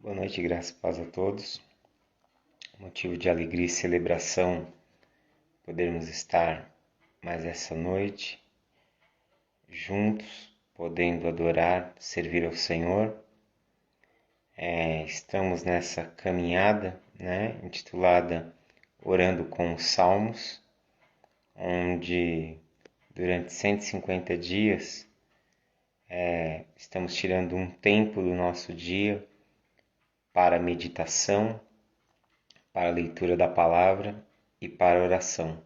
Boa noite, graças e paz a todos. Motivo de alegria e celebração podermos estar mais essa noite juntos, podendo adorar, servir ao Senhor. Estamos nessa caminhada, intitulada Orando com os Salmos, onde durante 150 dias estamos tirando um tempo do nosso dia para a meditação, para a leitura da palavra e para a oração.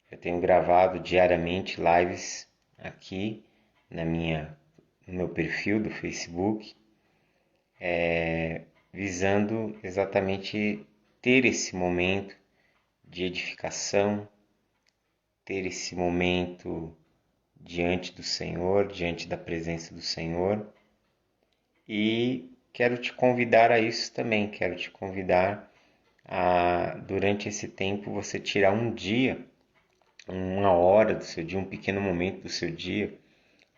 Eu tenho gravado diariamente lives aqui no meu perfil do Facebook, visando exatamente ter esse momento de edificação, ter esse momento diante do Senhor, diante da presença do Senhor. E quero te convidar a isso também, quero te convidar a, durante esse tempo, você tirar um dia, uma hora do seu dia, um pequeno momento do seu dia,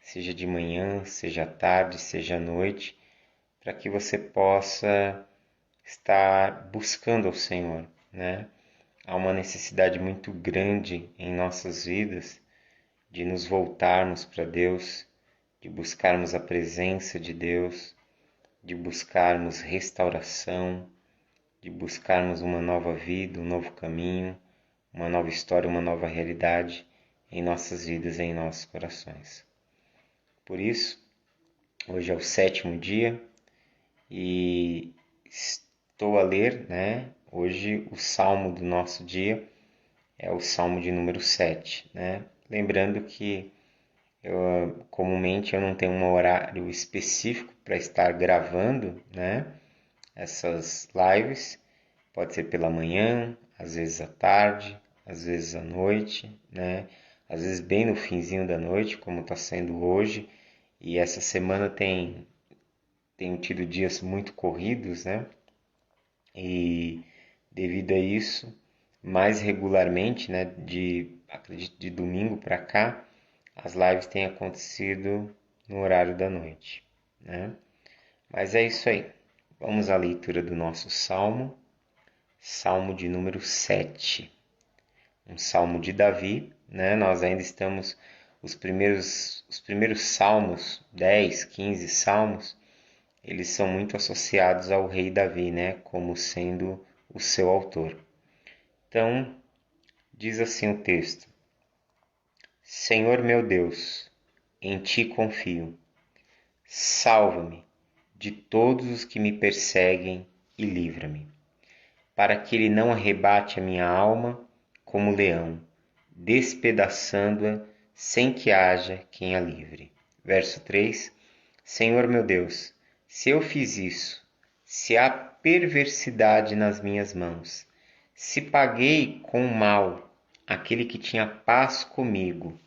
seja de manhã, seja à tarde, seja à noite, para que você possa estar buscando ao Senhor, né? Há uma necessidade muito grande em nossas vidas de nos voltarmos para Deus, de buscarmos a presença de Deus, de buscarmos restauração, de buscarmos uma nova vida, um novo caminho, uma nova história, uma nova realidade em nossas vidas e em nossos corações. Por isso, hoje é o 7º dia e estou a ler, hoje o salmo do nosso dia é o salmo de número 7, Lembrando que comumente eu não tenho um horário específico para estar gravando, essas lives. Pode ser pela manhã, às vezes à tarde, às vezes à noite, Às vezes bem no finzinho da noite, como está sendo hoje. E essa semana tenho tido dias muito corridos, E devido a isso, mais regularmente, acredito de domingo para cá, as lives têm acontecido no horário da noite, Mas é isso aí. Vamos à leitura do nosso salmo. Salmo de número 7. Um salmo de Davi, Nós ainda estamos os primeiros salmos, 10, 15 salmos, eles são muito associados ao rei Davi, como sendo o seu autor. Então, diz assim o texto: Senhor meu Deus, em ti confio. Salva-me de todos os que me perseguem e livra-me, para que ele não arrebate a minha alma como leão, despedaçando-a sem que haja quem a livre. Verso 3. Senhor meu Deus, se eu fiz isso, se há perversidade nas minhas mãos, se paguei com mal aquele que tinha paz comigo,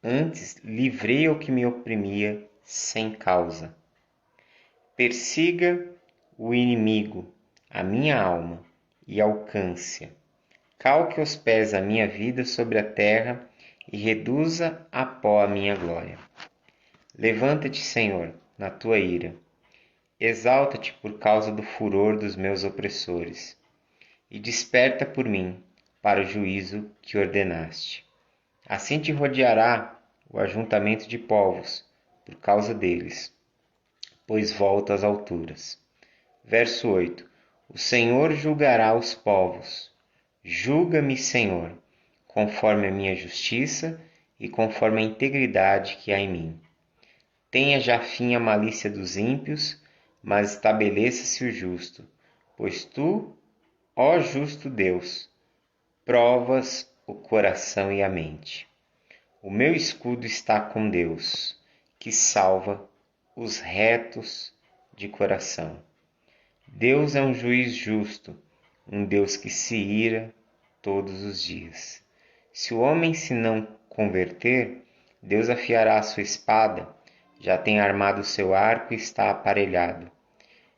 antes livrei o que me oprimia sem causa. Persiga o inimigo a minha alma e alcance-a. Calque aos pés a minha vida sobre a terra e reduza a pó a minha glória. Levanta-te, Senhor, na tua ira. Exalta-te por causa do furor dos meus opressores. E desperta por mim para o juízo que ordenaste. Assim te rodeará o ajuntamento de povos por causa deles, pois volta às alturas. Verso 8. O Senhor julgará os povos. Julga-me, Senhor, conforme a minha justiça e conforme a integridade que há em mim. Tenha já fim a malícia dos ímpios, mas estabeleça-se o justo, pois tu, ó justo Deus, provas o coração e a mente. O meu escudo está com Deus, que salva os retos de coração. Deus é um juiz justo, um Deus que se ira todos os dias. Se o homem se não converter, Deus afiará a sua espada, já tem armado o seu arco e está aparelhado.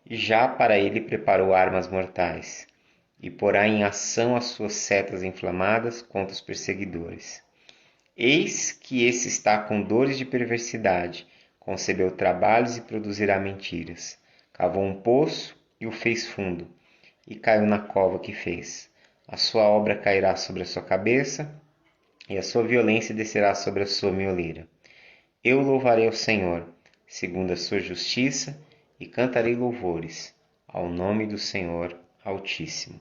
E já para ele preparou armas mortais, e porá em ação as suas setas inflamadas contra os perseguidores. Eis que esse está com dores de perversidade, concebeu trabalhos e produzirá mentiras. Cavou um poço e o fez fundo, e caiu na cova que fez. A sua obra cairá sobre a sua cabeça, e a sua violência descerá sobre a sua mioleira. Eu louvarei ao Senhor, segundo a sua justiça, e cantarei louvores ao nome do Senhor Altíssimo.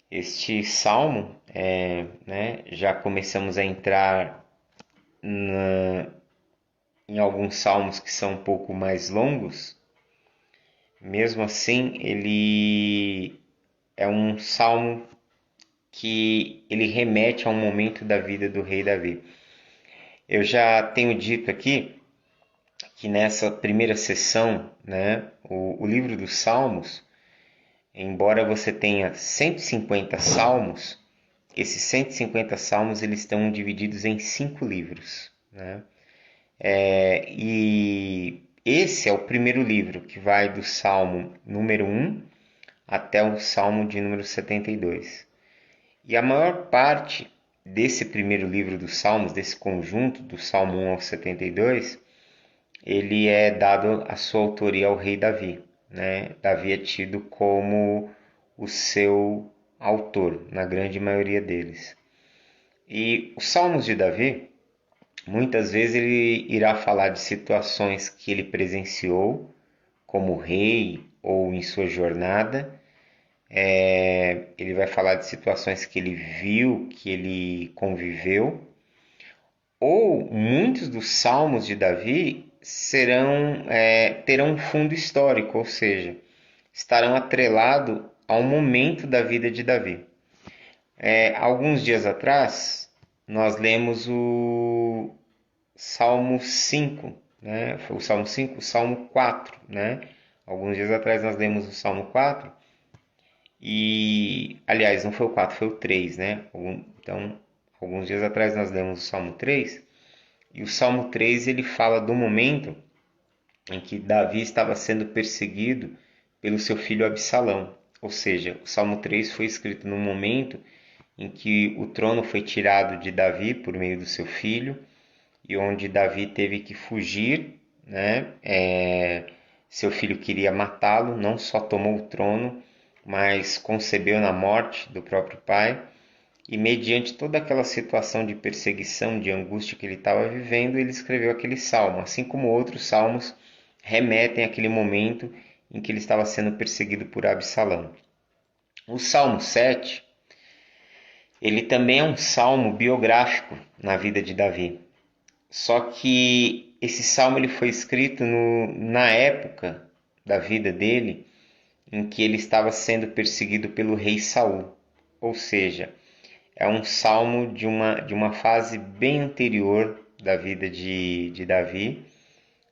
Este salmo, já começamos a entrar em alguns salmos que são um pouco mais longos. Mesmo assim, ele é um salmo que ele remete a um momento da vida do rei Davi. Eu já tenho dito aqui que nessa primeira sessão, o livro dos Salmos, embora você tenha 150 salmos, esses 150 salmos eles estão divididos em 5 livros. E esse é o primeiro livro, que vai do Salmo número 1 até o Salmo de número 72. E a maior parte desse primeiro livro dos Salmos, desse conjunto, do Salmo 1 ao 72, ele é dado a sua autoria ao rei Davi. Davi é tido como o seu autor, na grande maioria deles. E os Salmos de Davi, muitas vezes ele irá falar de situações que ele presenciou como rei ou em sua jornada. Ele vai falar de situações que ele viu, que ele conviveu. Ou muitos dos salmos de Davi terão um fundo histórico, ou seja, estarão atrelados a um momento da vida de Davi. Alguns dias atrás, nós lemos o Salmo 5, Foi o Salmo 5, o Salmo 4, Alguns dias atrás nós lemos o Salmo 4 e, aliás, não foi o 4, foi o 3, Então, alguns dias atrás nós lemos o Salmo 3 e o Salmo 3 ele fala do momento em que Davi estava sendo perseguido pelo seu filho Absalão. Ou seja, o Salmo 3 foi escrito no momento em que o trono foi tirado de Davi por meio do seu filho e onde Davi teve que fugir, Seu filho queria matá-lo, não só tomou o trono, mas concebeu na morte do próprio pai. E mediante toda aquela situação de perseguição, de angústia que ele estava vivendo, ele escreveu aquele salmo, assim como outros salmos remetem àquele momento em que ele estava sendo perseguido por Absalão. O Salmo 7, ele também é um salmo biográfico na vida de Davi. Só que esse salmo ele foi escrito na época da vida dele em que ele estava sendo perseguido pelo rei Saul. Ou seja, é um salmo de uma fase bem anterior da vida de Davi,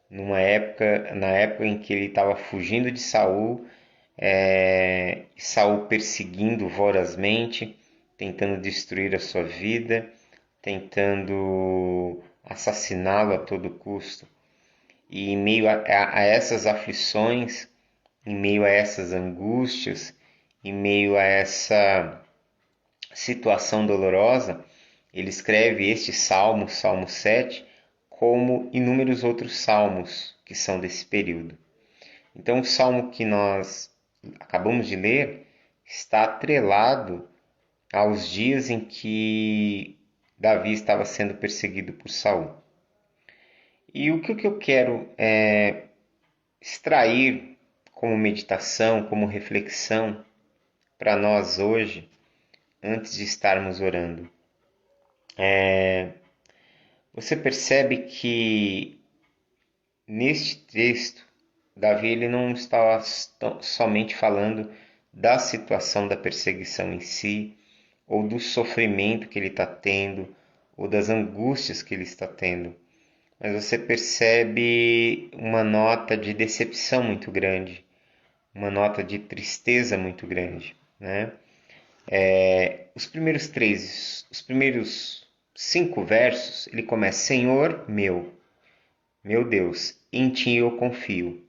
na época em que ele estava fugindo de Saul, Saul perseguindo vorazmente, tentando destruir a sua vida, tentando assassiná-lo a todo custo. E em meio a essas aflições, em meio a essas angústias, em meio a essa situação dolorosa, ele escreve este salmo, Salmo 7, como inúmeros outros salmos que são desse período. Então, o salmo que nós acabamos de ler está atrelado aos dias em que Davi estava sendo perseguido por Saul. E o que eu quero extrair como meditação, como reflexão para nós hoje, antes de estarmos orando. Você percebe que neste texto, Davi ele não estava somente falando da situação da perseguição em si, ou do sofrimento que ele está tendo, ou das angústias que ele está tendo. Mas você percebe uma nota de decepção muito grande, uma nota de tristeza muito grande, Os primeiros 5 versos, ele começa: Senhor meu Deus, em ti eu confio.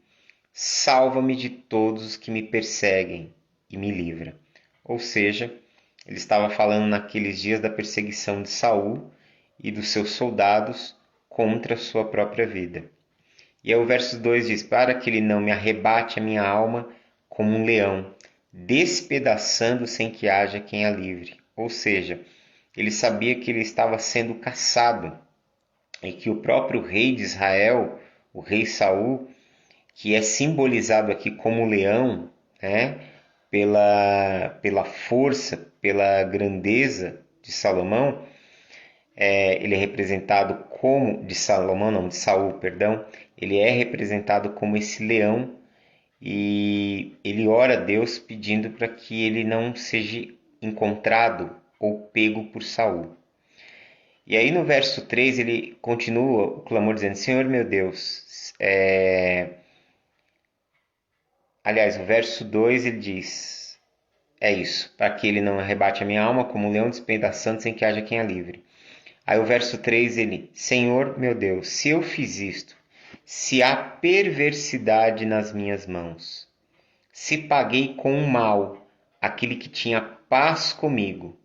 Salva-me de todos os que me perseguem e me livra. Ou seja, ele estava falando naqueles dias da perseguição de Saul e dos seus soldados contra a sua própria vida. E aí o verso 2 diz: para que ele não me arrebate a minha alma como um leão, despedaçando sem que haja quem a livre. Ou seja, ele sabia que ele estava sendo caçado e que o próprio rei de Israel, o rei Saul, que é simbolizado aqui como leão, né, pela força, pela grandeza de Salomão, ele é representado como, de Salomão não, de Saul, perdão, ele é representado como esse leão e ele ora a Deus pedindo para que ele não seja encontrado ou pego por Saul. E aí no verso 3 ele continua o clamor dizendo: Senhor meu Deus, aliás, o verso 2 ele diz: é isso, para que ele não arrebate a minha alma como um leão despedaçando sem que haja quem a livre. Aí o verso 3 ele: Senhor meu Deus, se eu fiz isto, se há perversidade nas minhas mãos, se paguei com o mal aquele que tinha paz comigo.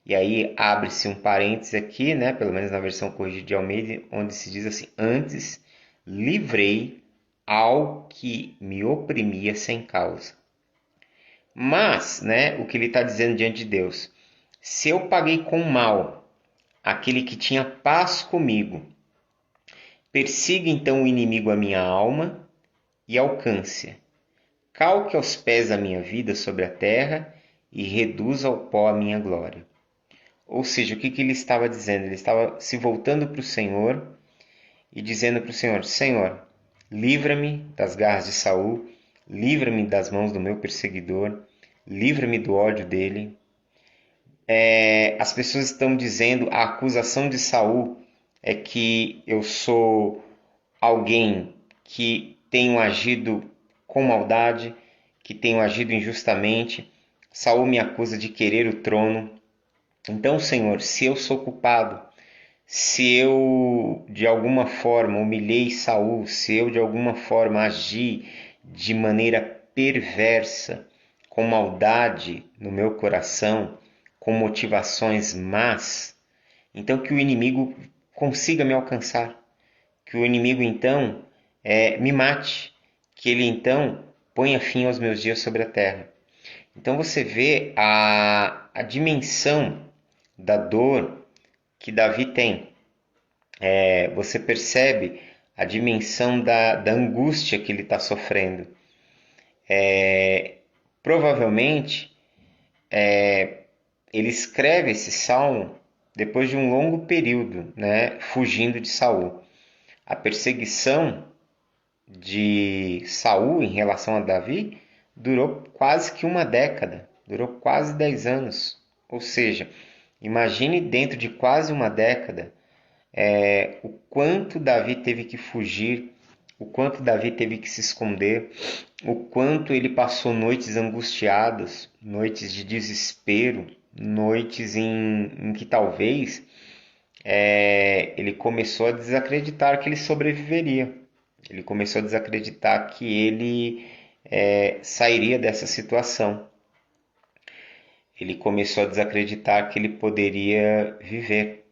E aí abre-se um parênteses aqui, né, pelo menos na versão corrigida de Almeida, onde se diz assim: antes livrei ao que me oprimia sem causa. Mas, né, o que ele está dizendo diante de Deus: se eu paguei com mal aquele que tinha paz comigo, persiga então o inimigo a minha alma e alcance-a. Calque aos pés a minha vida sobre a terra e reduza ao pó a minha glória. Ou seja, o que ele estava dizendo? Ele estava se voltando para o Senhor e dizendo para o Senhor: Senhor, livra-me das garras de Saul, livra-me das mãos do meu perseguidor, livra-me do ódio dele. As pessoas estão dizendo, a acusação de Saul é que eu sou alguém que tenho agido com maldade, que tenho agido injustamente. Saul me acusa de querer o trono. Então, Senhor, se eu sou culpado, se eu de alguma forma humilhei Saul, se eu de alguma forma agi de maneira perversa, com maldade no meu coração, com motivações más, então que o inimigo consiga me alcançar, que o inimigo então me mate, que ele então ponha fim aos meus dias sobre a terra. Então você vê a dimensão da dor que Davi tem. Você percebe a dimensão da angústia que ele está sofrendo. Provavelmente ele escreve esse salmo depois de um longo período, né, fugindo de Saul. A perseguição de Saul em relação a Davi durou quase que uma década, durou quase 10 anos. Ou seja, imagine dentro de quase uma década o quanto Davi teve que fugir, o quanto Davi teve que se esconder, o quanto ele passou noites angustiadas, noites de desespero, noites em que talvez ele começou a desacreditar que ele sobreviveria. Ele começou a desacreditar que ele sairia dessa situação. Ele começou a desacreditar que ele poderia viver.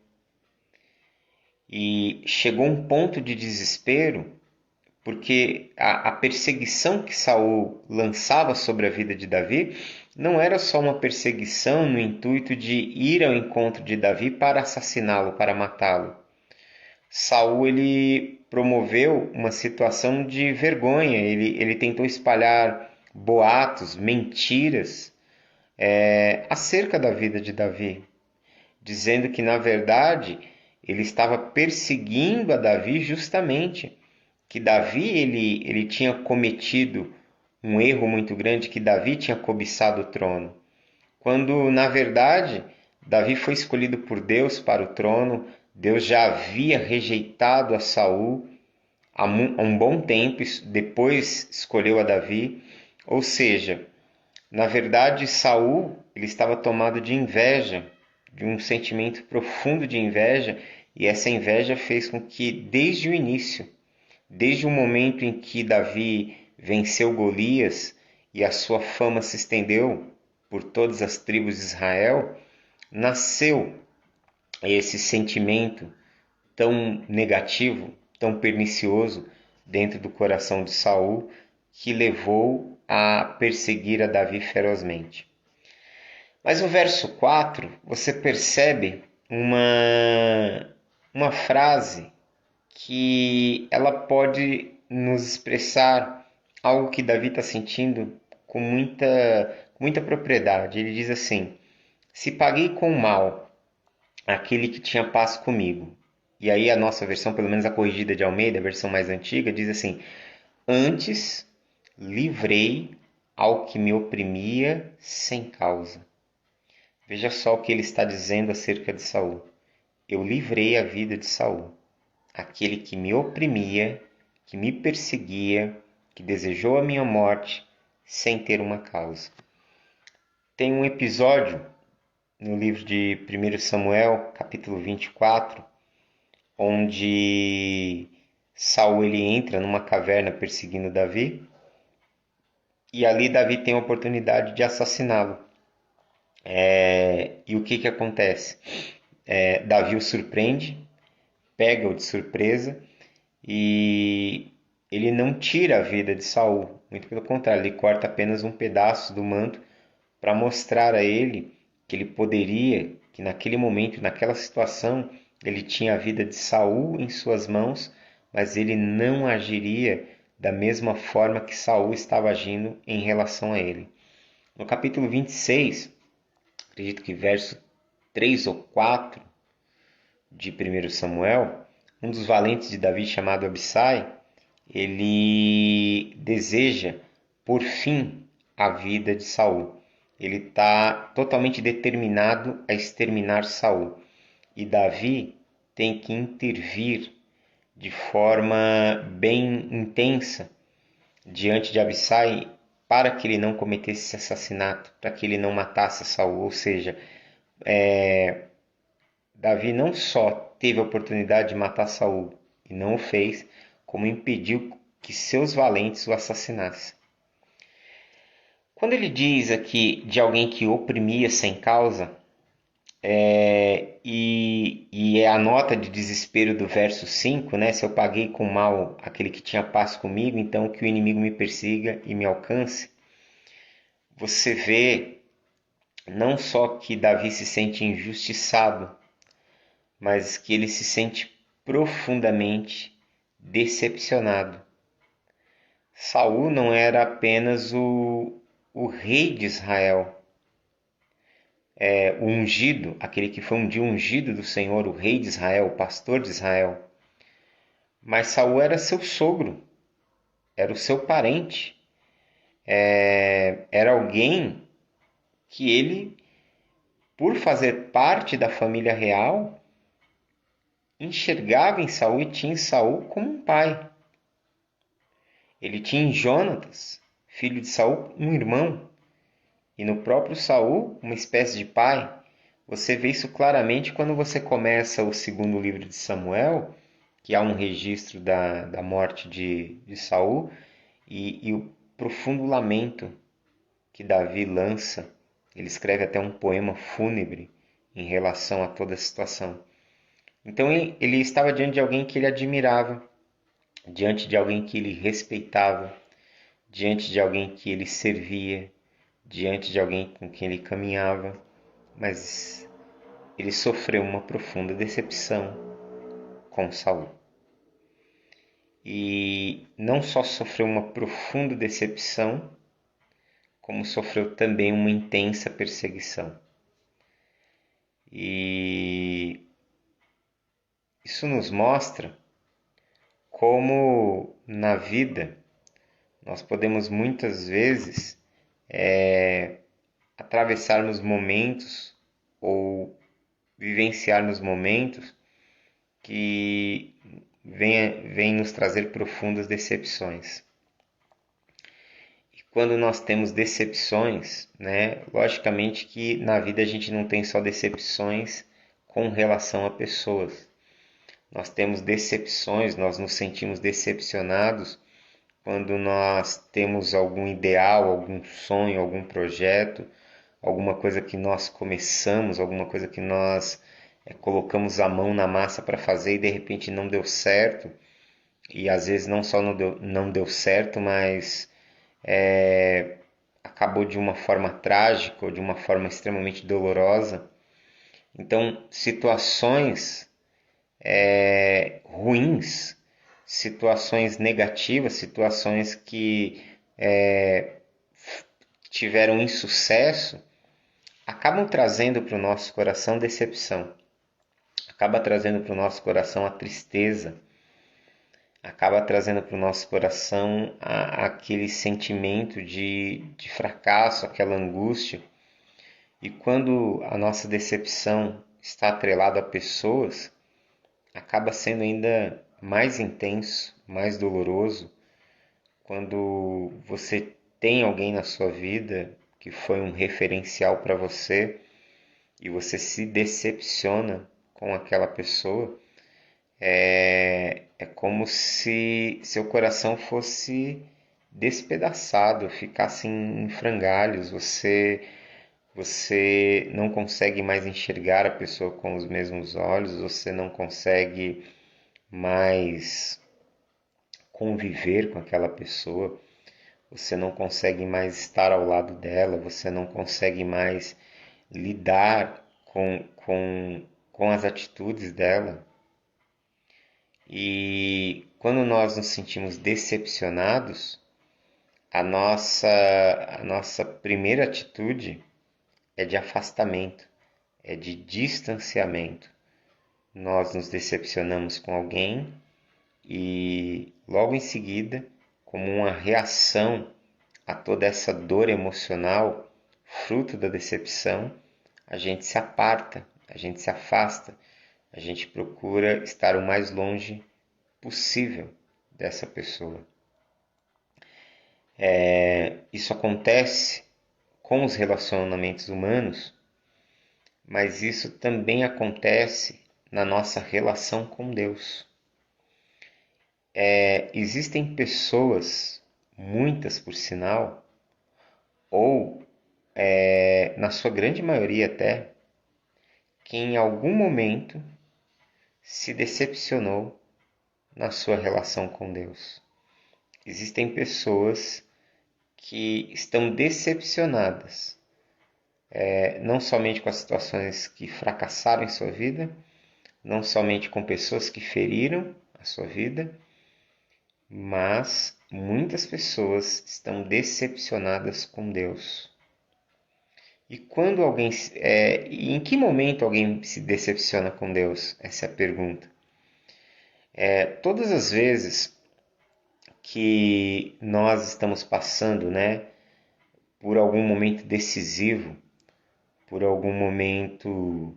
E chegou um ponto de desespero, porque a perseguição que Saul lançava sobre a vida de Davi não era só uma perseguição no intuito de ir ao encontro de Davi para assassiná-lo, para matá-lo. Saul ele promoveu uma situação de vergonha, ele tentou espalhar boatos, mentiras acerca da vida de Davi, dizendo que na verdade ele estava perseguindo a Davi justamente, que Davi ele tinha cometido um erro muito grande, que Davi tinha cobiçado o trono, quando na verdade Davi foi escolhido por Deus para o trono. Deus já havia rejeitado a Saul há um bom tempo, depois escolheu a Davi. Ou seja, na verdade Saul ele estava tomado de inveja, de um sentimento profundo de inveja, e essa inveja fez com que desde o início, desde o momento em que Davi venceu Golias e a sua fama se estendeu por todas as tribos de Israel, nasceu esse sentimento tão negativo, tão pernicioso dentro do coração de Saul que levou a perseguir a Davi ferozmente. Mas no verso 4, você percebe uma frase que ela pode nos expressar algo que Davi está sentindo com muita propriedade. Ele diz assim: se paguei com mal aquele que tinha paz comigo. E aí a nossa versão, pelo menos a corrigida de Almeida, a versão mais antiga, diz assim: antes livrei ao que me oprimia sem causa. Veja só o que ele está dizendo acerca de Saul. Eu livrei a vida de Saul, aquele que me oprimia, que me perseguia, que desejou a minha morte sem ter uma causa. Tem um episódio no livro de 1 Samuel, capítulo 24, onde Saul ele entra numa caverna perseguindo Davi, e ali Davi tem a oportunidade de assassiná-lo. E o que acontece? Davi o surpreende, pega-o de surpresa, e ele não tira a vida de Saul, muito pelo contrário, ele corta apenas um pedaço do manto para mostrar a ele que ele poderia, que naquele momento, naquela situação, ele tinha a vida de Saul em suas mãos, mas ele não agiria da mesma forma que Saul estava agindo em relação a ele. No capítulo 26, acredito que verso 3 ou 4 de 1 Samuel, um dos valentes de Davi chamado Abissai, ele deseja por fim a vida de Saul. Ele está totalmente determinado a exterminar Saul. E Davi tem que intervir de forma bem intensa diante de Abissai para que ele não cometesse esse assassinato, para que ele não matasse Saul. Ou seja, Davi não só teve a oportunidade de matar Saul e não o fez, como impediu que seus valentes o assassinassem. Quando ele diz aqui de alguém que oprimia sem causa, e é a nota de desespero do verso 5, né? Se eu paguei com mal aquele que tinha paz comigo, então que o inimigo me persiga e me alcance. Você vê não só que Davi se sente injustiçado, mas que ele se sente profundamente decepcionado. Saul não era apenas o rei de Israel, o ungido, aquele que foi um dia ungido do Senhor, o rei de Israel, o pastor de Israel. Mas Saul era seu sogro, era o seu parente, era alguém que ele, por fazer parte da família real, enxergava em Saul e tinha em Saul como um pai. Ele tinha em Jonatas, filho de Saul, um irmão, e no próprio Saul, uma espécie de pai. Você vê isso claramente quando você começa o segundo livro de Samuel, que há um registro da morte de Saul, e o profundo lamento que Davi lança. Ele escreve até um poema fúnebre em relação a toda a situação. Então ele estava diante de alguém que ele admirava, diante de alguém que ele respeitava, diante de alguém que ele servia, diante de alguém com quem ele caminhava, mas ele sofreu uma profunda decepção com Saul. E não só sofreu uma profunda decepção, como sofreu também uma intensa perseguição. E isso nos mostra como na vida nós podemos muitas vezes atravessarmos momentos ou vivenciarmos momentos que vêm nos trazer profundas decepções. E quando nós temos decepções, né, logicamente que na vida a gente não tem só decepções com relação a pessoas. Nós temos decepções, nós nos sentimos decepcionados quando nós temos algum ideal, algum sonho, algum projeto, alguma coisa que nós começamos, alguma coisa que nós colocamos a mão na massa para fazer e de repente não deu certo. e às vezes não só não deu certo, mas acabou de uma forma trágica ou de uma forma extremamente dolorosa. Então, situações ruins, situações negativas, situações que tiveram insucesso, acabam trazendo para o nosso coração decepção, acaba trazendo para o nosso coração a tristeza, acaba trazendo para o nosso coração aquele sentimento de fracasso, aquela angústia. E quando a nossa decepção está atrelada a pessoas, acaba sendo ainda mais intenso, mais doloroso, quando você tem alguém na sua vida que foi um referencial para você e você se decepciona com aquela pessoa, é como se seu coração fosse despedaçado, ficasse em frangalhos, você não consegue mais enxergar a pessoa com os mesmos olhos, você não consegue mais conviver com aquela pessoa, você não consegue mais estar ao lado dela, você não consegue mais lidar com as atitudes dela. E quando nós nos sentimos decepcionados, a nossa primeira atitude é de afastamento, é de distanciamento. Nós nos decepcionamos com alguém e logo em seguida, como uma reação a toda essa dor emocional, fruto da decepção, a gente se aparta, a gente se afasta, a gente procura estar o mais longe possível dessa pessoa. Isso acontece com os relacionamentos humanos, mas isso também acontece na nossa relação com Deus. Existem pessoas, muitas por sinal, ou na sua grande maioria até, que em algum momento se decepcionou na sua relação com Deus. Existem pessoas que estão decepcionadas, não somente com as situações que fracassaram em sua vida, não somente com pessoas que feriram a sua vida, mas muitas pessoas estão decepcionadas com Deus. E quando alguém, em que momento alguém se decepciona com Deus? Essa é a pergunta. Todas as vezes que nós estamos passando, né, por algum momento decisivo, por algum momento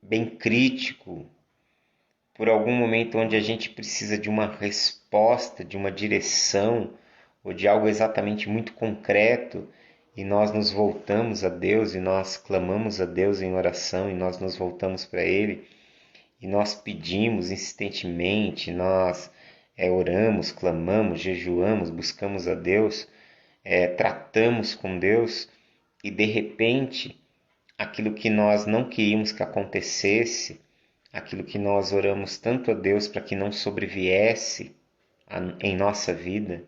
bem crítico, por algum momento onde a gente precisa de uma resposta, de uma direção, ou de algo exatamente muito concreto, e nós nos voltamos a Deus, e nós clamamos a Deus em oração, e nós nos voltamos para Ele, e nós pedimos insistentemente, nós oramos, clamamos, jejuamos, buscamos a Deus, tratamos com Deus, e de repente, aquilo que nós não queríamos que acontecesse, aquilo que nós oramos tanto a Deus para que não sobreviesse em nossa vida,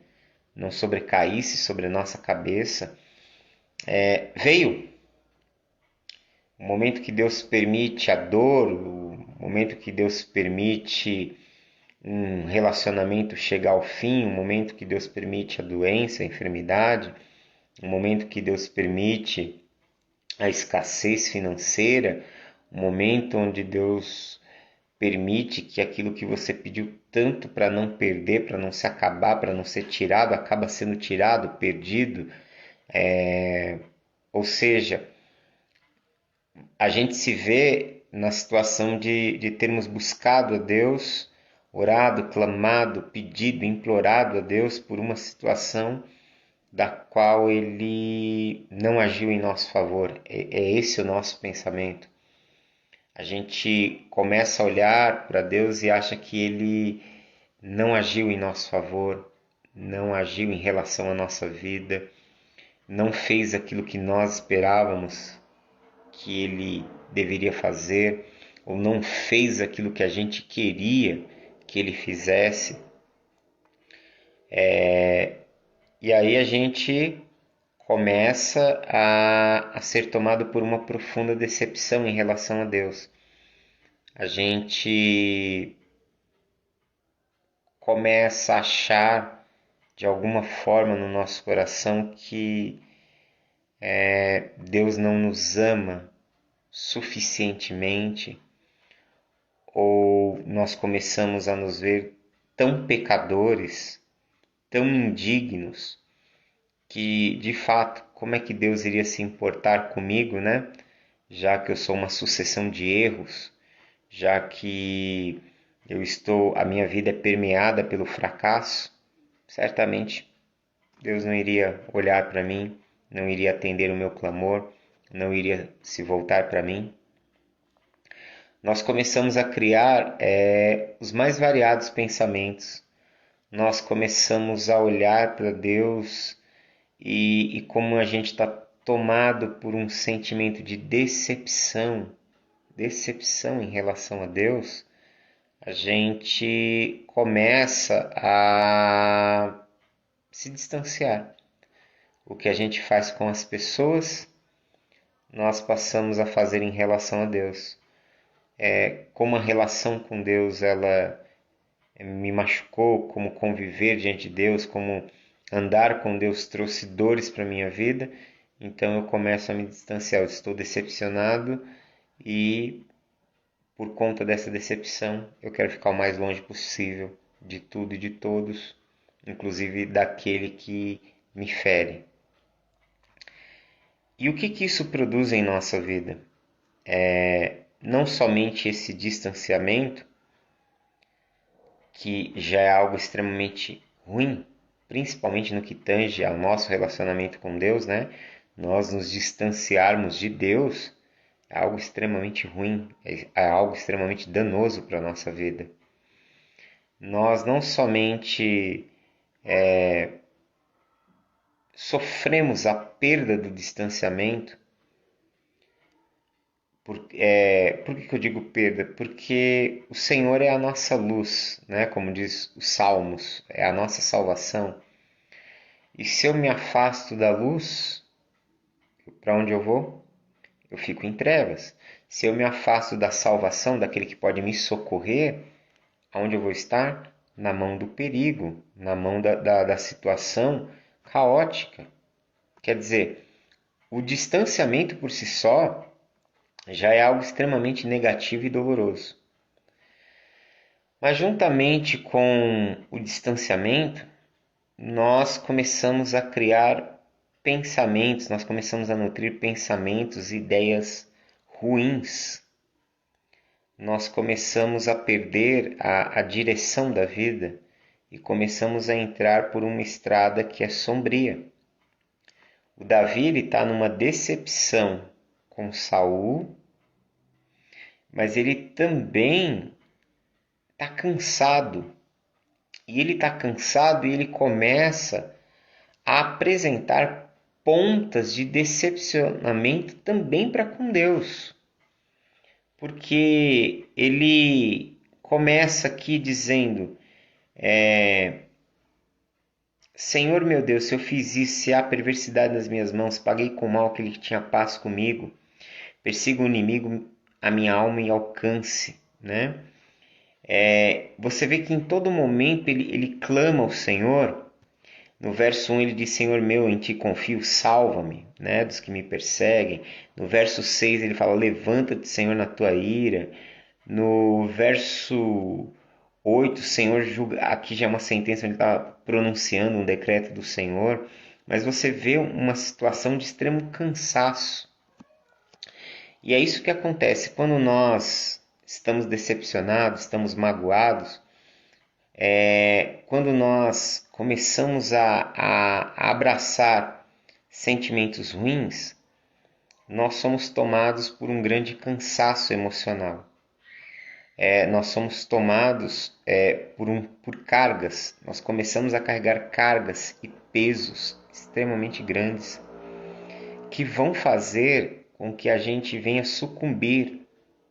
não sobrecaísse sobre a nossa cabeça, veio. O momento que Deus permite a dor, o momento que Deus permite um relacionamento chegar ao fim, o momento que Deus permite a doença, a enfermidade, o momento que Deus permite a escassez financeira, o momento onde Deus permite que aquilo que você pediu tanto para não perder, para não se acabar, para não ser tirado, acaba sendo tirado, perdido. Ou seja, a gente se vê na situação de termos buscado a Deus, orado, clamado, pedido, implorado a Deus por uma situação da qual Ele não agiu em nosso favor. É esse o nosso pensamento. A gente começa a olhar para Deus e acha que Ele não agiu em nosso favor, não agiu em relação à nossa vida, não fez aquilo que nós esperávamos que Ele deveria fazer, ou não fez aquilo que a gente queria que ele fizesse. E aí a gente começa a ser tomado por uma profunda decepção em relação a Deus. A gente começa a achar de alguma forma no nosso coração que Deus não nos ama suficientemente, ou nós começamos a nos ver tão pecadores, tão indignos, que de fato, como é que Deus iria se importar comigo, né? Já que eu sou uma sucessão de erros, já que a minha vida é permeada pelo fracasso, certamente Deus não iria olhar para mim, não iria atender o meu clamor, não iria se voltar para mim. Nós começamos a criar os mais variados pensamentos. Nós começamos a olhar para Deus e como a gente está tomado por um sentimento de decepção em relação a Deus, a gente começa a se distanciar. O que a gente faz com as pessoas, nós passamos a fazer em relação a Deus. Como a relação com Deus ela me machucou, como conviver diante de Deus, como andar com Deus trouxe dores para a minha vida, então eu começo a me distanciar. Eu estou decepcionado e, por conta dessa decepção, eu quero ficar o mais longe possível de tudo e de todos, inclusive daquele que me fere. E o que isso produz em nossa vida? Não somente esse distanciamento, que já é algo extremamente ruim, principalmente no que tange ao nosso relacionamento com Deus, né? Nós nos distanciarmos de Deus é algo extremamente ruim, é algo extremamente danoso para a nossa vida. Nós não somente sofremos a perda do distanciamento. Por que eu digo perda? Porque o Senhor é a nossa luz, né? Como diz os Salmos, é a nossa salvação. E se eu me afasto da luz, para onde eu vou? Eu fico em trevas. Se eu me afasto da salvação, daquele que pode me socorrer, aonde eu vou estar? Na mão do perigo, na mão da situação caótica. Quer dizer, o distanciamento por si só já é algo extremamente negativo e doloroso. Mas juntamente com o distanciamento, nós começamos a criar pensamentos, nós começamos a nutrir pensamentos, ideias ruins. Nós começamos a perder a direção da vida e começamos a entrar por uma estrada que é sombria. O Davi está numa decepção com Saul, mas ele também está cansado. E ele está cansado e ele começa a apresentar pontas de decepcionamento também para com Deus. Porque ele começa aqui dizendo: Senhor meu Deus, se eu fiz isso, se há perversidade nas minhas mãos, paguei com mal aquele que tinha paz comigo, persiga o inimigo a minha alma e alcance, né? Você vê que em todo momento ele clama ao Senhor. No verso 1 ele diz: Senhor meu, em ti confio, salva-me, né, dos que me perseguem. No verso 6 ele fala: levanta-te, Senhor, na tua ira. No verso 8, Senhor julga. Aqui já é uma sentença, ele está pronunciando um decreto do Senhor. Mas você vê uma situação de extremo cansaço. E é isso que acontece quando nós estamos decepcionados, estamos magoados. Quando nós começamos a abraçar sentimentos ruins, nós somos tomados por um grande cansaço emocional. Nós somos tomados por cargas, nós começamos a carregar cargas e pesos extremamente grandes que vão fazer com que a gente venha sucumbir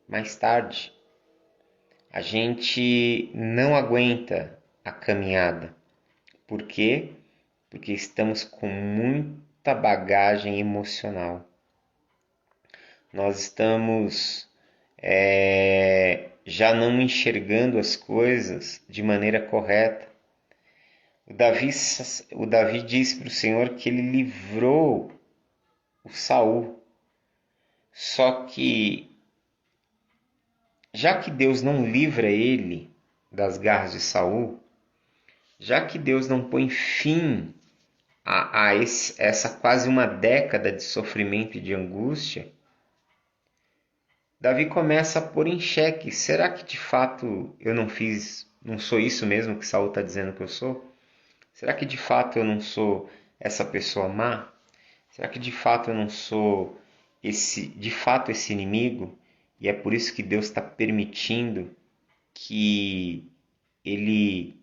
mais tarde. A gente não aguenta a caminhada. Por quê? Porque estamos com muita bagagem emocional. Nós estamos já não enxergando as coisas de maneira correta. O Davi disse para o Senhor que ele livrou o Saul. Só que, já que Deus não livra ele das garras de Saul, já que Deus não põe fim a essa quase uma década de sofrimento e de angústia, Davi começa a pôr em xeque: será que de fato eu não sou isso mesmo que Saul está dizendo que eu sou? Será que de fato eu não sou essa pessoa má? Será que de fato eu não sou esse inimigo? E é por isso que Deus está permitindo que ele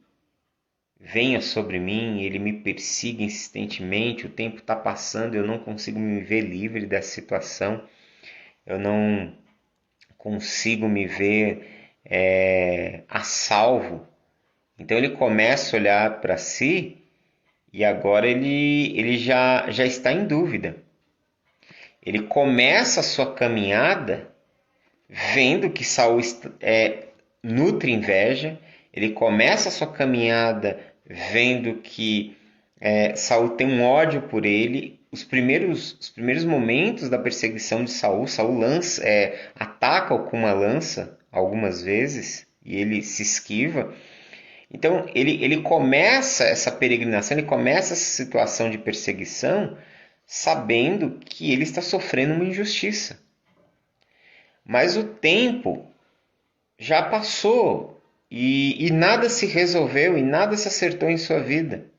venha sobre mim, ele me persiga insistentemente, o tempo está passando, eu não consigo me ver livre dessa situação, eu não consigo me ver a salvo. Então ele começa a olhar para si e agora ele já está em dúvida. Ele começa a sua caminhada vendo que Saul nutre inveja, ele começa a sua caminhada vendo que Saul tem um ódio por ele. Os primeiros momentos da perseguição de Saul ataca-o com uma lança algumas vezes e ele se esquiva. Então ele começa essa peregrinação, ele começa essa situação de perseguição sabendo que ele está sofrendo uma injustiça. Mas o tempo já passou e nada se resolveu e nada se acertou em sua vida.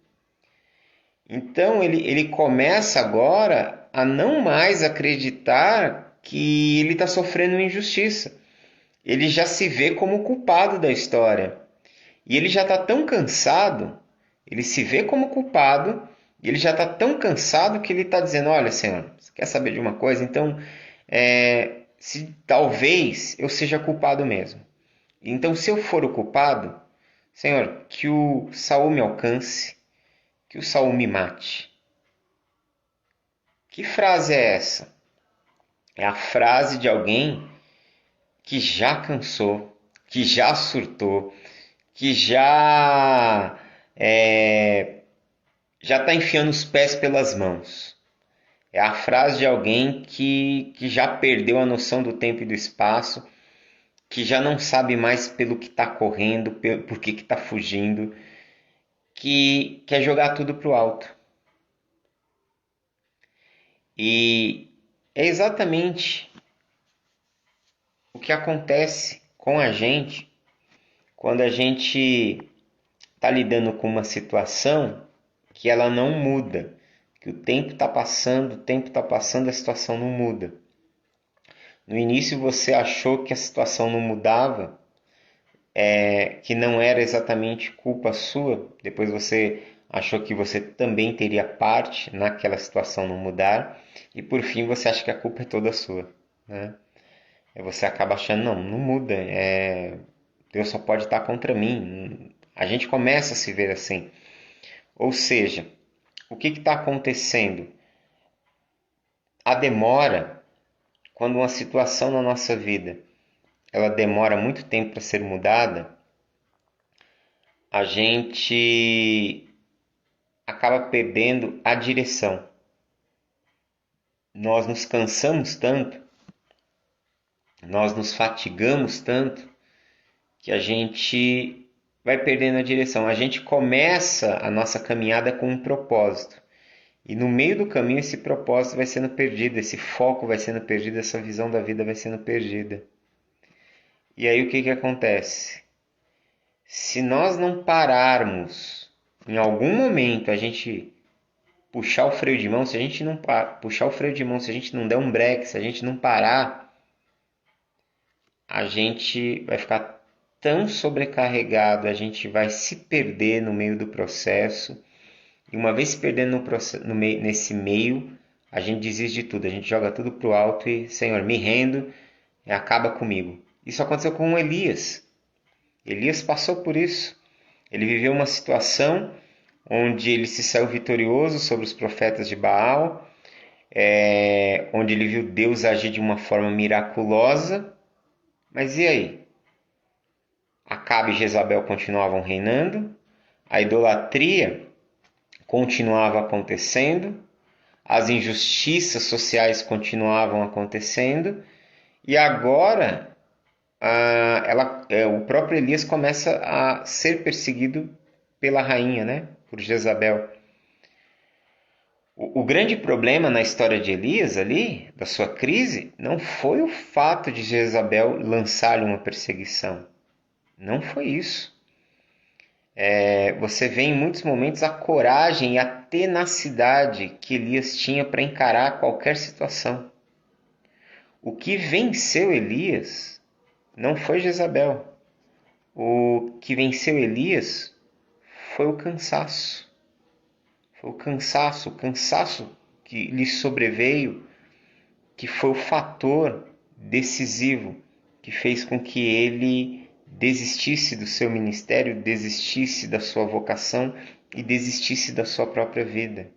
Então ele começa agora a não mais acreditar que ele está sofrendo uma injustiça. Ele já se vê como culpado da história. E ele já está tão cansado, ele se vê como culpado, e ele já está tão cansado que ele está dizendo: olha, Senhor, você quer saber de uma coisa? Então, se talvez eu seja culpado mesmo. Então, se eu for o culpado, Senhor, que o Saul me alcance, que o Saul me mate. Que frase é essa? É a frase de alguém que já cansou, que já surtou, que já está enfiando os pés pelas mãos. É a frase de alguém que já perdeu a noção do tempo e do espaço, que já não sabe mais pelo que está correndo, por que está fugindo, que quer jogar tudo para o alto. E é exatamente o que acontece com a gente quando a gente está lidando com uma situação que ela não muda, que o tempo está passando, a situação não muda. No início você achou que a situação não mudava, que não era exatamente culpa sua, depois você achou que você também teria parte naquela situação não mudar, e por fim você acha que a culpa é toda sua, né? Você acaba achando: não muda, Deus só pode estar contra mim. A gente começa a se ver assim. Ou seja, o que está acontecendo? A demora, quando uma situação na nossa vida ela demora muito tempo para ser mudada, a gente acaba perdendo a direção. Nós nos cansamos tanto, nós nos fatigamos tanto, que a gente vai perdendo a direção. A gente começa a nossa caminhada com um propósito. E no meio do caminho esse propósito vai sendo perdido, esse foco vai sendo perdido, essa visão da vida vai sendo perdida. E aí o que acontece? Se nós não pararmos, em algum momento a gente puxar o freio de mão, se a gente não puxar o freio de mão, se a gente não der um break, se a gente não parar, a gente vai ficar tão sobrecarregado, a gente vai se perder no meio do processo. E uma vez se perdendo nesse meio, a gente desiste de tudo, a gente joga tudo pro alto e: Senhor, me rendo, acaba comigo. Isso aconteceu com Elias. Elias passou por isso. Ele viveu uma situação onde ele se saiu vitorioso sobre os profetas de Baal, onde ele viu Deus agir de uma forma miraculosa. Mas e aí? Acabe e Jezabel continuavam reinando, a idolatria continuava acontecendo, as injustiças sociais continuavam acontecendo, e agora o próprio Elias começa a ser perseguido pela rainha, né? Por Jezabel. O grande problema na história de Elias ali, da sua crise, não foi o fato de Jezabel lançar-lhe uma perseguição. Não foi isso. Você vê em muitos momentos a coragem e a tenacidade que Elias tinha para encarar qualquer situação. O que venceu Elias não foi Jezabel. O que venceu Elias foi o cansaço. Foi o cansaço que lhe sobreveio, que foi o fator decisivo que fez com que ele desistisse do seu ministério, desistisse da sua vocação e desistisse da sua própria vida.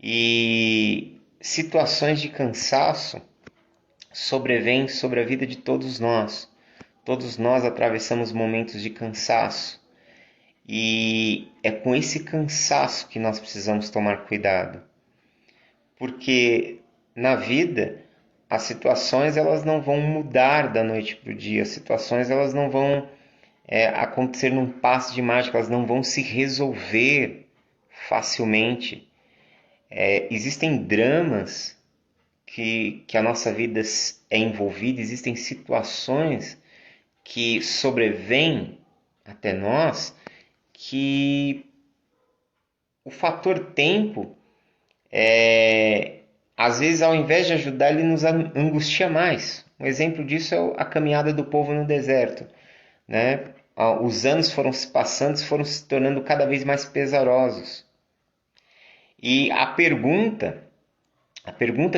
E situações de cansaço sobrevêm sobre a vida de todos nós. Todos nós atravessamos momentos de cansaço. E é com esse cansaço que nós precisamos tomar cuidado. Porque na vida as situações elas não vão mudar da noite para o dia, as situações elas não vão acontecer num passe de mágica, elas não vão se resolver facilmente. Existem dramas que a nossa vida é envolvida, existem situações que sobrevêm até nós que o fator tempo às vezes, ao invés de ajudar, ele nos angustia mais. Um exemplo disso é a caminhada do povo no deserto, né? Os anos foram se passando, foram se tornando cada vez mais pesarosos. E a pergunta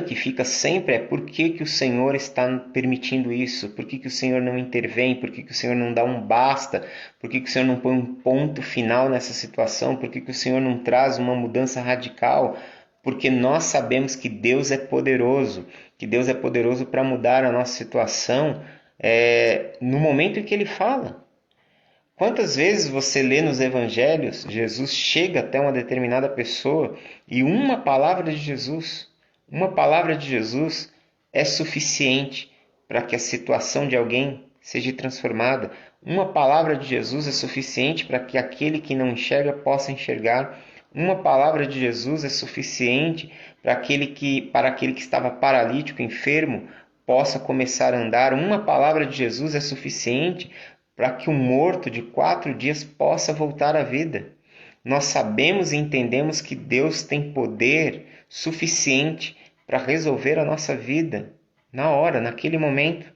que fica sempre é por que o Senhor está permitindo isso? Por que o Senhor não intervém? Por que o Senhor não dá um basta? Por que o Senhor não põe um ponto final nessa situação? Por que o Senhor não traz uma mudança radical? Porque nós sabemos que Deus é poderoso para mudar a nossa situação no momento em que Ele fala. Quantas vezes você lê nos evangelhos, Jesus chega até uma determinada pessoa e uma palavra de Jesus é suficiente para que a situação de alguém seja transformada. Uma palavra de Jesus é suficiente para que aquele que não enxerga possa enxergar. Uma palavra de Jesus é suficiente para aquele que estava paralítico, enfermo, possa começar a andar. Uma palavra de Jesus é suficiente para que um morto de 4 dias possa voltar à vida. Nós sabemos e entendemos que Deus tem poder suficiente para resolver a nossa vida na hora, naquele momento.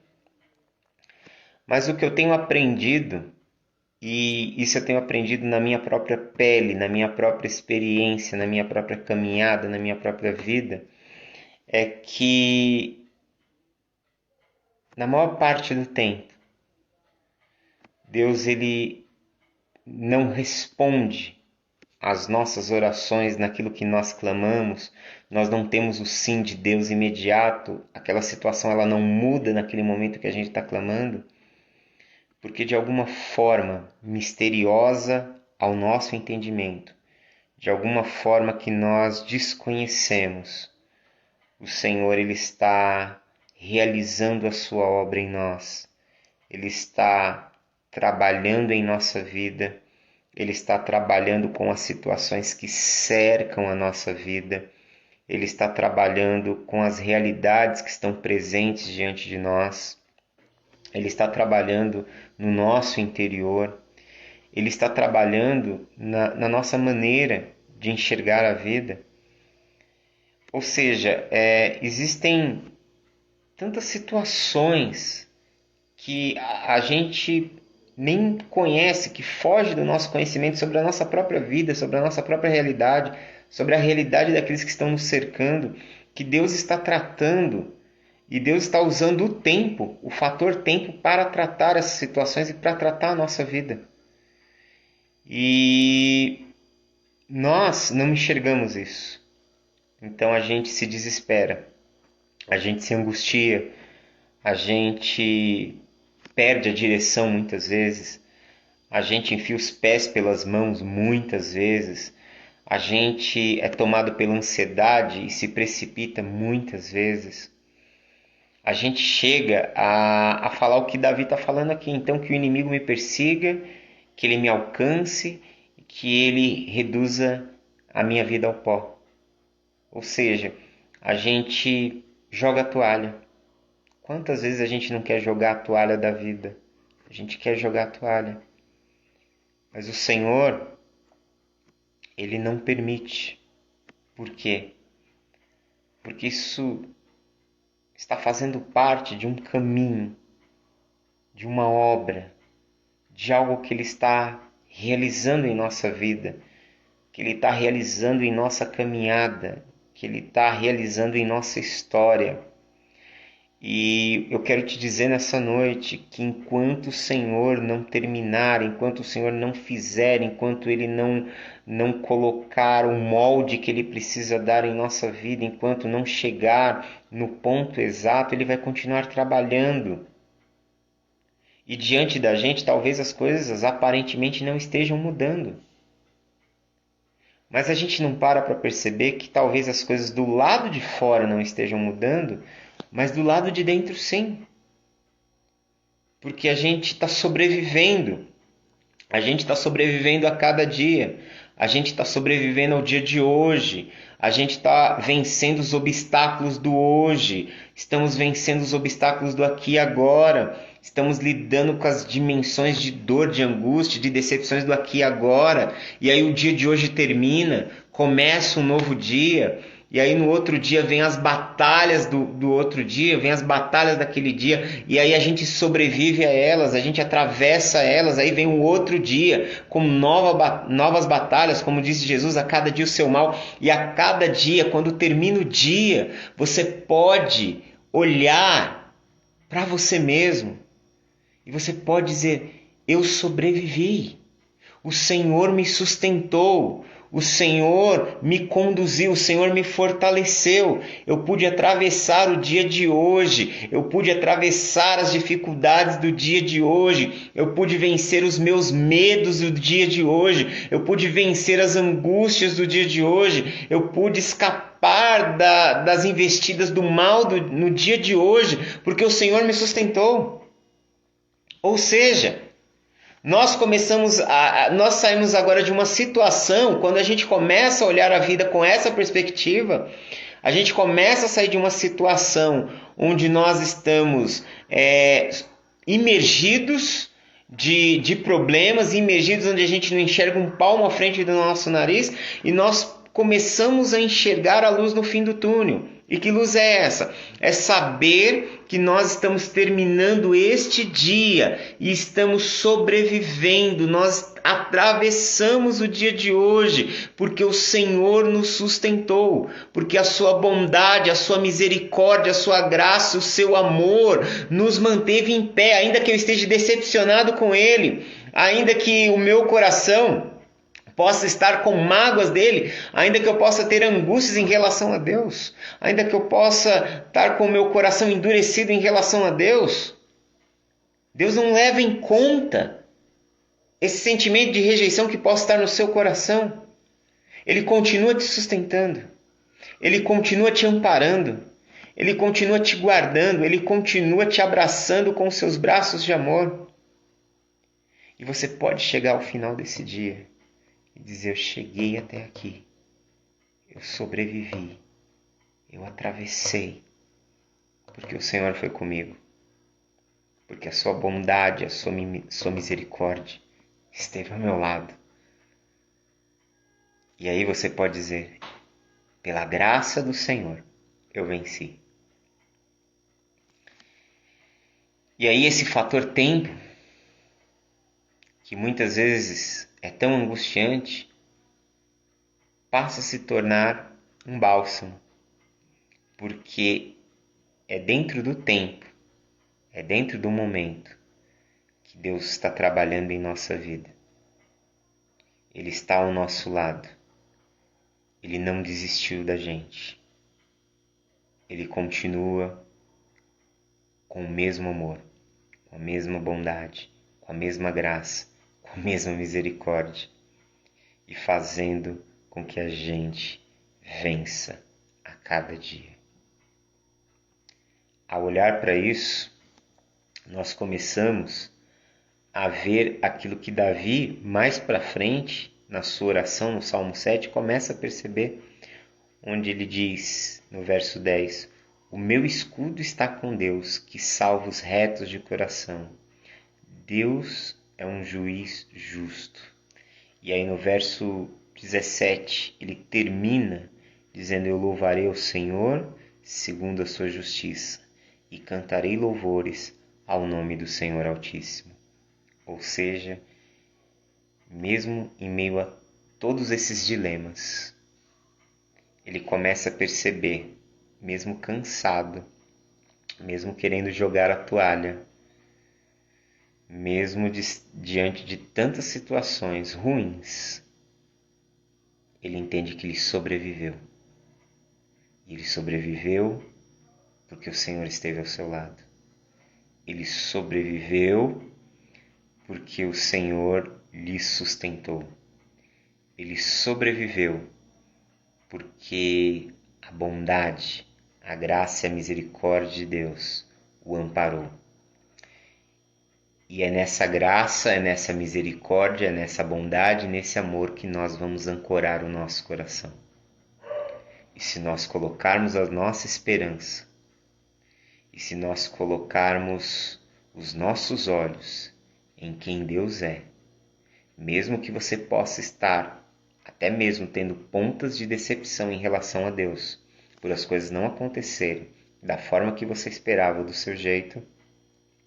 Mas o que eu tenho aprendido, e isso eu tenho aprendido na minha própria pele, na minha própria experiência, na minha própria caminhada, na minha própria vida, é que na maior parte do tempo, Deus ele não responde às nossas orações naquilo que nós clamamos. Nós não temos o sim de Deus imediato. Aquela situação ela não muda naquele momento que a gente está clamando, porque de alguma forma misteriosa ao nosso entendimento, de alguma forma que nós desconhecemos, o Senhor ele está realizando a sua obra em nós. Ele está trabalhando em nossa vida, Ele está trabalhando com as situações que cercam a nossa vida, Ele está trabalhando com as realidades que estão presentes diante de nós, Ele está trabalhando no nosso interior, Ele está trabalhando na nossa maneira de enxergar a vida. Ou seja, existem tantas situações que a gente nem conhece, que foge do nosso conhecimento sobre a nossa própria vida, sobre a nossa própria realidade, sobre a realidade daqueles que estão nos cercando, que Deus está tratando E Deus está usando o tempo, o fator tempo, para tratar essas situações e para tratar a nossa vida. E nós não enxergamos isso. Então a gente se desespera, a gente se angustia, a gente perde a direção muitas vezes, a gente enfia os pés pelas mãos muitas vezes, a gente é tomado pela ansiedade e se precipita muitas vezes. A gente chega a falar o que Davi está falando aqui. Então, que o inimigo me persiga, que ele me alcance, que ele reduza a minha vida ao pó. Ou seja, a gente joga a toalha. Quantas vezes a gente não quer jogar a toalha da vida? A gente quer jogar a toalha. Mas o Senhor, Ele não permite. Por quê? Porque isso está fazendo parte de um caminho, de uma obra, de algo que Ele está realizando em nossa vida, que Ele está realizando em nossa caminhada, que Ele está realizando em nossa história. E eu quero te dizer nessa noite que enquanto o Senhor não terminar, enquanto o Senhor não fizer, enquanto Ele não colocar o molde que Ele precisa dar em nossa vida, enquanto não chegar no ponto exato, Ele vai continuar trabalhando. E diante da gente, talvez as coisas aparentemente não estejam mudando. Mas a gente não para perceber que talvez as coisas do lado de fora não estejam mudando, mas do lado de dentro sim. Porque a gente está sobrevivendo. A gente está sobrevivendo a cada dia. A gente está sobrevivendo ao dia de hoje. A gente está vencendo os obstáculos do hoje. Estamos vencendo os obstáculos do aqui e agora. Estamos lidando com as dimensões de dor, de angústia, de decepções do aqui e agora. E aí o dia de hoje termina, começa um novo dia. E aí no outro dia vem as batalhas do outro dia, vem as batalhas daquele dia, e aí a gente sobrevive a elas, a gente atravessa elas, aí vem um outro dia com novas batalhas, como disse Jesus, a cada dia o seu mal, e a cada dia, quando termina o dia, você pode olhar para você mesmo, e você pode dizer, eu sobrevivi, o Senhor me sustentou, o Senhor me conduziu, o Senhor me fortaleceu. Eu pude atravessar o dia de hoje, eu pude atravessar as dificuldades do dia de hoje, eu pude vencer os meus medos do dia de hoje, eu pude vencer as angústias do dia de hoje, eu pude escapar das investidas do mal no dia de hoje, porque o Senhor me sustentou. Ou seja, nós saímos agora de uma situação, quando a gente começa a olhar a vida com essa perspectiva, a gente começa a sair de uma situação onde nós estamos imergidos de problemas, imergidos onde a gente não enxerga um palmo à frente do nosso nariz, e nós começamos a enxergar a luz no fim do túnel. E que luz é essa? É saber que nós estamos terminando este dia e estamos sobrevivendo, nós atravessamos o dia de hoje, porque o Senhor nos sustentou, porque a sua bondade, a sua misericórdia, a sua graça, o seu amor nos manteve em pé, ainda que eu esteja decepcionado com Ele, ainda que o meu coração possa estar com mágoas dele, ainda que eu possa ter angústias em relação a Deus, ainda que eu possa estar com o meu coração endurecido em relação a Deus, Deus não leva em conta esse sentimento de rejeição que possa estar no seu coração. Ele continua te sustentando, Ele continua te amparando, Ele continua te guardando, Ele continua te abraçando com seus braços de amor. E você pode chegar ao final desse dia e dizer, eu cheguei até aqui, eu sobrevivi, eu atravessei, porque o Senhor foi comigo, porque a sua bondade, a sua misericórdia esteve ao meu lado. E aí você pode dizer, pela graça do Senhor, eu venci. E aí esse fator tempo, que muitas vezes é tão angustiante, passa a se tornar um bálsamo, porque é dentro do tempo, é dentro do momento que Deus está trabalhando em nossa vida. Ele está ao nosso lado. Ele não desistiu da gente. Ele continua com o mesmo amor, com a mesma bondade, com a mesma graça, com a mesma misericórdia e fazendo com que a gente vença a cada dia. Ao olhar para isso, nós começamos a ver aquilo que Davi, mais para frente, na sua oração, no Salmo 7, começa a perceber, onde ele diz, no verso 10, o meu escudo está com Deus, que salva os retos de coração. Deus é um juiz justo. E aí no verso 17, ele termina dizendo, eu louvarei ao Senhor segundo a sua justiça e cantarei louvores ao nome do Senhor Altíssimo. Ou seja, mesmo em meio a todos esses dilemas, ele começa a perceber, mesmo cansado, mesmo querendo jogar a toalha, mesmo diante de tantas situações ruins, ele entende que ele sobreviveu. E ele sobreviveu porque o Senhor esteve ao seu lado. Ele sobreviveu porque o Senhor lhe sustentou. Ele sobreviveu porque a bondade, a graça e a misericórdia de Deus o amparou. E é nessa graça, é nessa misericórdia, é nessa bondade, nesse amor que nós vamos ancorar o nosso coração. E se nós colocarmos a nossa esperança, e se nós colocarmos os nossos olhos em quem Deus é, mesmo que você possa estar até mesmo tendo pontas de decepção em relação a Deus, por as coisas não acontecerem da forma que você esperava, do seu jeito,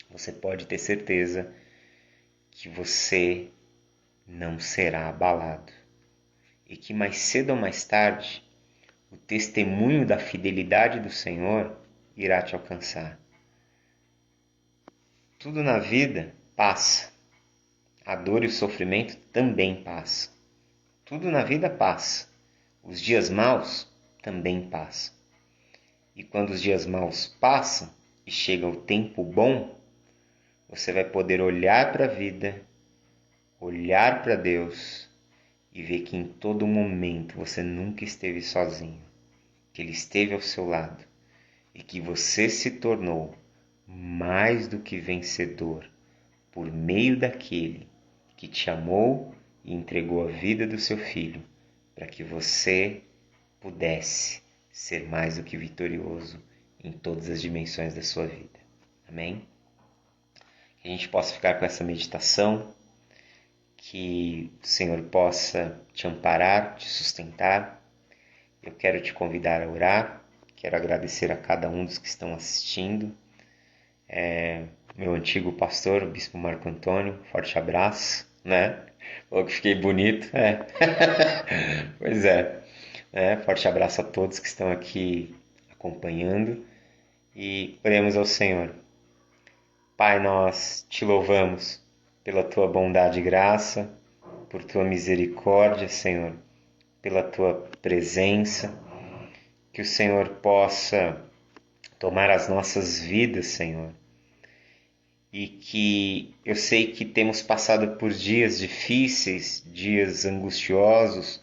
você pode ter certeza que você não será abalado. E que mais cedo ou mais tarde, o testemunho da fidelidade do Senhor irá te alcançar. Tudo na vida passa. A dor e o sofrimento também passam. Tudo na vida passa. Os dias maus também passam. E quando os dias maus passam e chega o tempo bom, você vai poder olhar para a vida, olhar para Deus e ver que em todo momento você nunca esteve sozinho, que Ele esteve ao seu lado e que você se tornou mais do que vencedor por meio daquele que te amou e entregou a vida do seu filho para que você pudesse ser mais do que vitorioso em todas as dimensões da sua vida. Amém? Que a gente possa ficar com essa meditação, que o Senhor possa te amparar, te sustentar. Eu quero te convidar a orar, quero agradecer a cada um dos que estão assistindo. Meu antigo pastor, o Bispo Marco Antônio, forte abraço, né? Oh, que fiquei bonito, Pois é, forte abraço a todos que estão aqui acompanhando e oremos ao Senhor. Pai, nós te louvamos pela tua bondade e graça, por tua misericórdia, Senhor, pela tua presença, que o Senhor possa tomar as nossas vidas, Senhor, e que eu sei que temos passado por dias difíceis, dias angustiosos,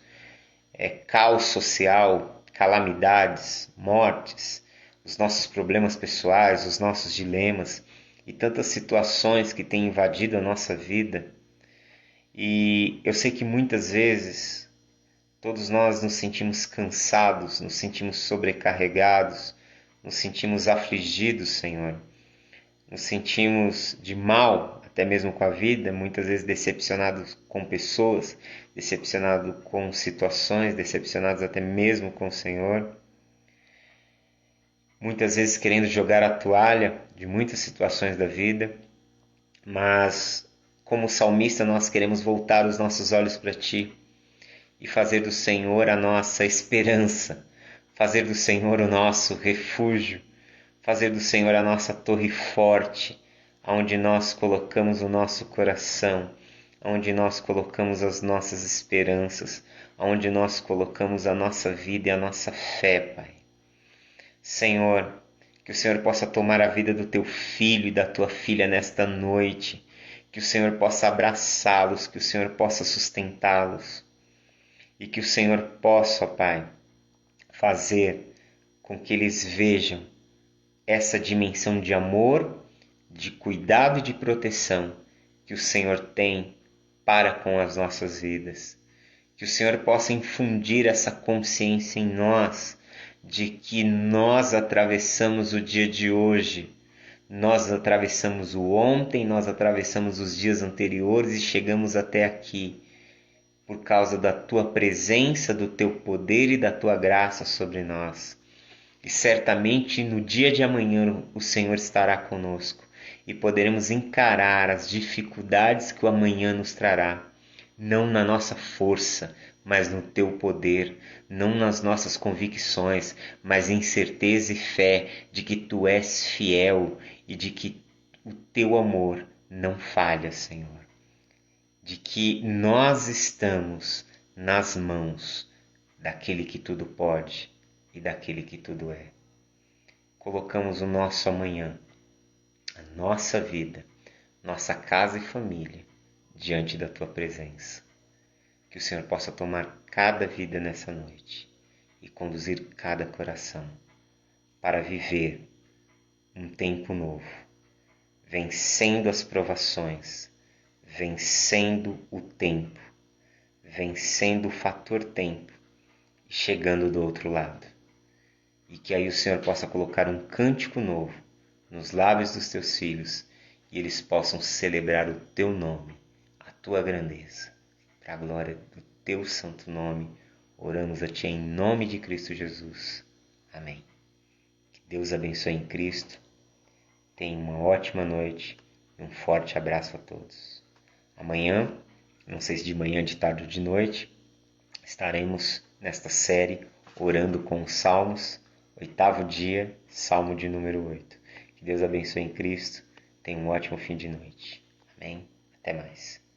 caos social, calamidades, mortes, os nossos problemas pessoais, os nossos dilemas e tantas situações que têm invadido a nossa vida. E eu sei que muitas vezes todos nós nos sentimos cansados, nos sentimos sobrecarregados, nos sentimos afligidos, Senhor. Nos sentimos de mal, até mesmo com a vida, muitas vezes decepcionados com pessoas, decepcionados com situações, decepcionados até mesmo com o Senhor. Muitas vezes querendo jogar a toalha de muitas situações da vida, mas como salmista nós queremos voltar os nossos olhos para Ti e fazer do Senhor a nossa esperança, fazer do Senhor o nosso refúgio, fazer do Senhor a nossa torre forte, onde nós colocamos o nosso coração, onde nós colocamos as nossas esperanças, onde nós colocamos a nossa vida e a nossa fé, Pai. Senhor, que o Senhor possa tomar a vida do teu filho e da tua filha nesta noite, que o Senhor possa abraçá-los, que o Senhor possa sustentá-los e que o Senhor possa, Pai, fazer com que eles vejam essa dimensão de amor, de cuidado e de proteção que o Senhor tem para com as nossas vidas. Que o Senhor possa infundir essa consciência em nós de que nós atravessamos o dia de hoje, nós atravessamos o ontem, nós atravessamos os dias anteriores e chegamos até aqui por causa da tua presença, do teu poder e da tua graça sobre nós. E certamente no dia de amanhã o Senhor estará conosco e poderemos encarar as dificuldades que o amanhã nos trará, não na nossa força, mas no teu poder, não nas nossas convicções, mas em certeza e fé de que tu és fiel e de que o teu amor não falha, Senhor. De que nós estamos nas mãos daquele que tudo pode e daquele que tudo é. Colocamos o nosso amanhã, a nossa vida, nossa casa e família diante da tua presença. Que o Senhor possa tomar cada vida nessa noite e conduzir cada coração para viver um tempo novo, vencendo as provações, vencendo o tempo, vencendo o fator tempo e chegando do outro lado. E que aí o Senhor possa colocar um cântico novo nos lábios dos teus filhos e eles possam celebrar o teu nome, a tua grandeza. Para a glória do teu santo nome, oramos a ti em nome de Cristo Jesus. Amém. Que Deus abençoe em Cristo. Tenha uma ótima noite e um forte abraço a todos. Amanhã, não sei se de manhã, de tarde ou de noite, estaremos nesta série orando com os Salmos, 8º dia, Salmo de número 8. Que Deus abençoe em Cristo. Tenha um ótimo fim de noite. Amém. Até mais.